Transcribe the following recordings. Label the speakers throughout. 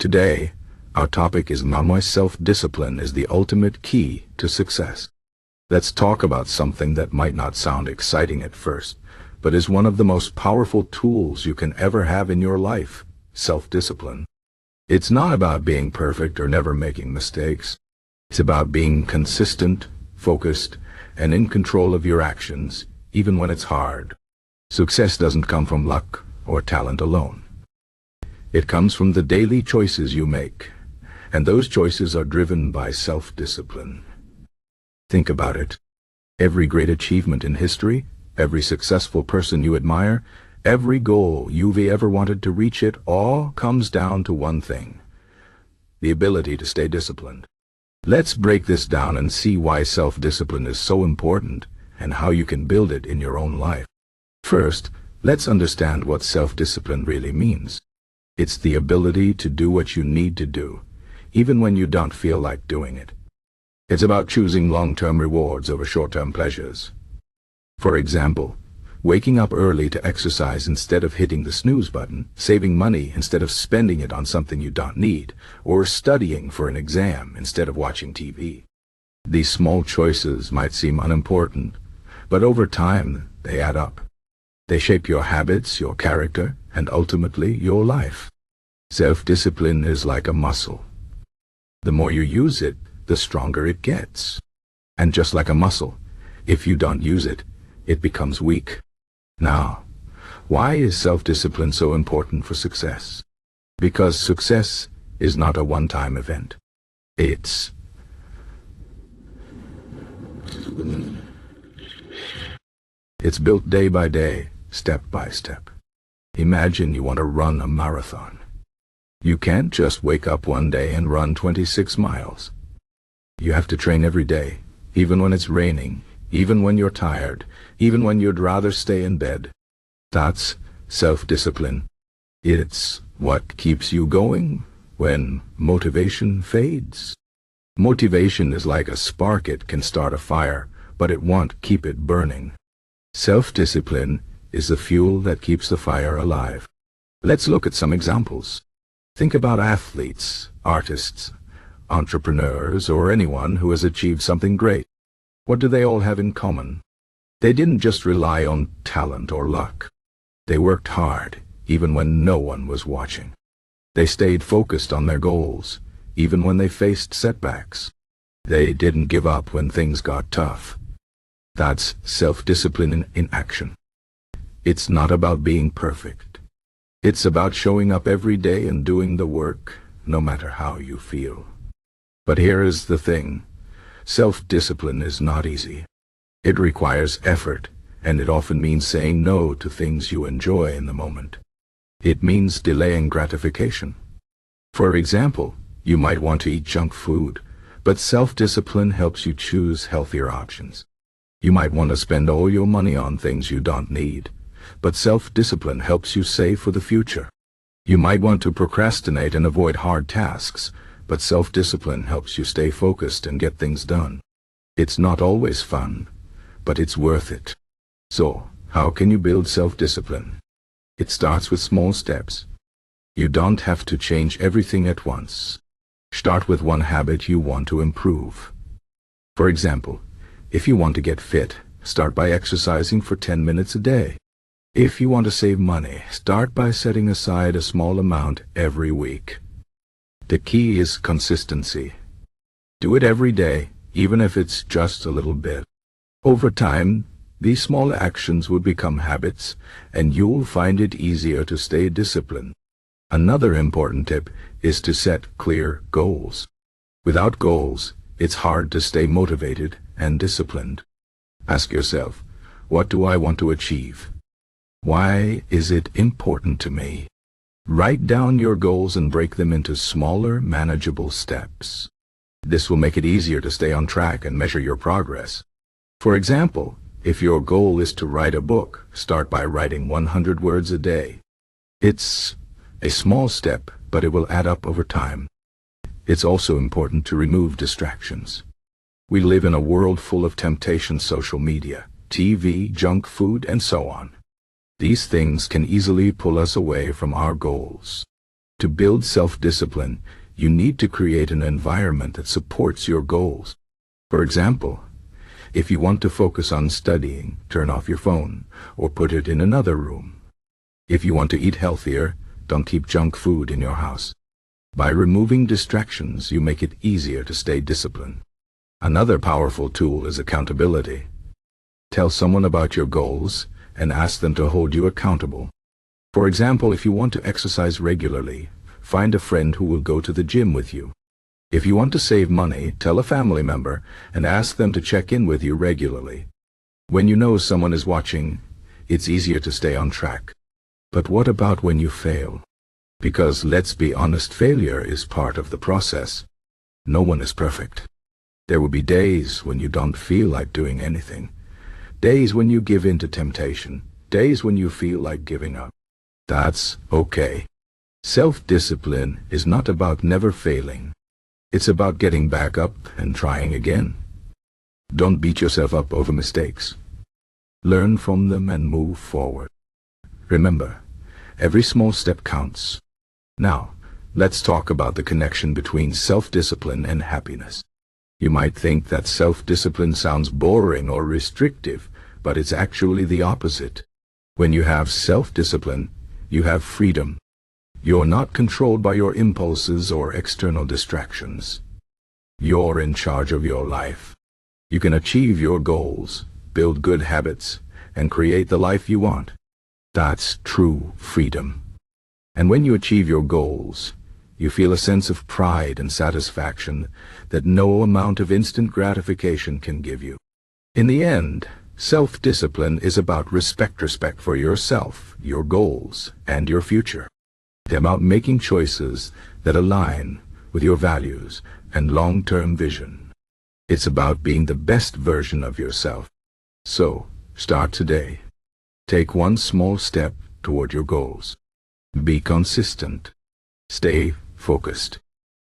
Speaker 1: Today, our topic is why self-discipline is the ultimate key to success. Let's talk about something that might not sound exciting at first, but is one of the most powerful tools you can ever have in your life: self-discipline. It's not about being perfect or never making mistakes. It's about being consistent, focused, and in control of your actions, even when it's hard. Success doesn't come from luck or talent alone. It comes from the daily choices you make, and those choices are driven by self-discipline. Think about it. Every great achievement in history, every successful person you admire, every goal you've ever wanted to reach, it all comes down to one thing: the ability to stay disciplined. Let's break this down and see why self-discipline is so important and how you can build it in your own life. First, let's understand what self-discipline really means. It's the ability to do what you need to do, even when you don't feel like doing it. It's about choosing long-term rewards over short-term pleasures. For example, waking up early to exercise instead of hitting the snooze button, saving money instead of spending it on something you don't need, or studying for an exam instead of watching TV. These small choices might seem unimportant, but over time, they add up. They shape your habits, your character, and ultimately your life. Self-discipline is like a muscle. The more you use it, the stronger it gets. And just like a muscle, if you don't use it, it becomes weak. Now, why is self-discipline so important for success? Because success is not a one-time event. It's built day by day, step by step. Imagine you want to run a marathon. You can't just wake up one day and run 26 miles. You have to train every day, even when it's raining, even when you're tired, even when you'd rather stay in bed. That's self-discipline. It's what keeps you going when motivation fades. Motivation is like a spark. It can start a fire, but it won't keep it burning. Self-discipline is the fuel that keeps the fire alive. Let's look at some examples. Think about athletes, artists, entrepreneurs, or anyone who has achieved something great. What do they all have in common? They didn't just rely on talent or luck. They worked hard, even when no one was watching. They stayed focused on their goals, even when they faced setbacks. They didn't give up when things got tough. That's self-discipline in action. It's not about being perfect. It's about showing up every day and doing the work, no matter how you feel. But here is the thing. Self-discipline is not easy. It requires effort, and it often means saying no to things you enjoy in the moment. It means delaying gratification. For example, you might want to eat junk food, but self-discipline helps you choose healthier options. You might want to spend all your money on things you don't need, but self-discipline helps you save for the future. You might want to procrastinate and avoid hard tasks, but self-discipline helps you stay focused and get things done. It's not always fun, but it's worth it. So, how can you build self-discipline? It starts with small steps. You don't have to change everything at once. Start with one habit you want to improve. For example, if you want to get fit, start by exercising for 10 minutes a day. If you want to save money, start by setting aside a small amount every week. The key is consistency. Do it every day, even if it's just a little bit. Over time, these small actions will become habits, and you'll find it easier to stay disciplined. Another important tip is to set clear goals. Without goals, it's hard to stay motivated and disciplined. Ask yourself, what do I want to achieve? Why is it important to me? Write down your goals and break them into smaller, manageable steps. This will make it easier to stay on track and measure your progress. For example, if your goal is to write a book, start by writing 100 words a day. It's a small step, but it will add up over time. It's also important to remove distractions. We live in a world full of temptation: social media, TV, junk food, and so on. These things can easily pull us away from our goals. To build self-discipline, you need to create an environment that supports your goals. For example, if you want to focus on studying, turn off your phone or put it in another room. If you want to eat healthier, don't keep junk food in your house. By removing distractions, you make it easier to stay disciplined. Another powerful tool is accountability. Tell someone about your goals and ask them to hold you accountable. For example, if you want to exercise regularly, find a friend who will go to the gym with you. If you want to save money, tell a family member and ask them to check in with you regularly. When you know someone is watching, it's easier to stay on track. But what about when you fail? Because let's be honest, failure is part of the process. No one is perfect. There will be days when you don't feel like doing anything. Days when you give in to temptation. Days when you feel like giving up. That's okay. Self-discipline is not about never failing. It's about getting back up and trying again. Don't beat yourself up over mistakes. Learn from them and move forward. Remember, every small step counts. Now, let's talk about the connection between self-discipline and happiness. You might think that self-discipline sounds boring or restrictive, but it's actually the opposite. When you have self-discipline, you have freedom. You're not controlled by your impulses or external distractions. You're in charge of your life. You can achieve your goals, build good habits, and create the life you want. That's true freedom. And when you achieve your goals, you feel a sense of pride and satisfaction that no amount of instant gratification can give you. In the end, self-discipline is about respect for yourself, your goals, and your future. It's about making choices that align with your values and long-term vision. It's about being the best version of yourself. So, start today. Take one small step toward your goals. Be consistent. Stay focused.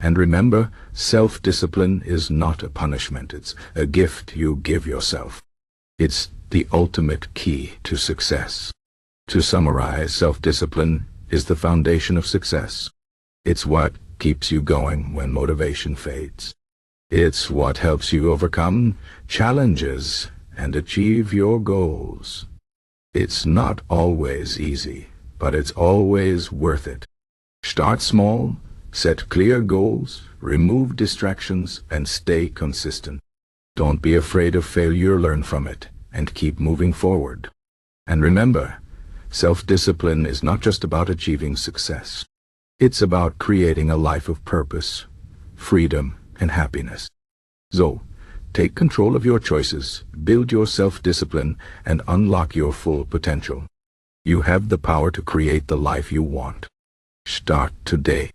Speaker 1: And remember, self-discipline is not a punishment. It's a gift you give yourself. It's the ultimate key to success. To summarize, self-discipline is the foundation of success. It's what keeps you going when motivation fades. It's what helps you overcome challenges and achieve your goals. It's not always easy, but it's always worth it. Start small, set clear goals, remove distractions, and stay consistent. Don't be afraid of failure, learn from it, and keep moving forward. And remember, self-discipline is not just about achieving success. It's about creating a life of purpose, freedom, and happiness. So, take control of your choices, build your self-discipline, and unlock your full potential. You have the power to create the life you want. Start today.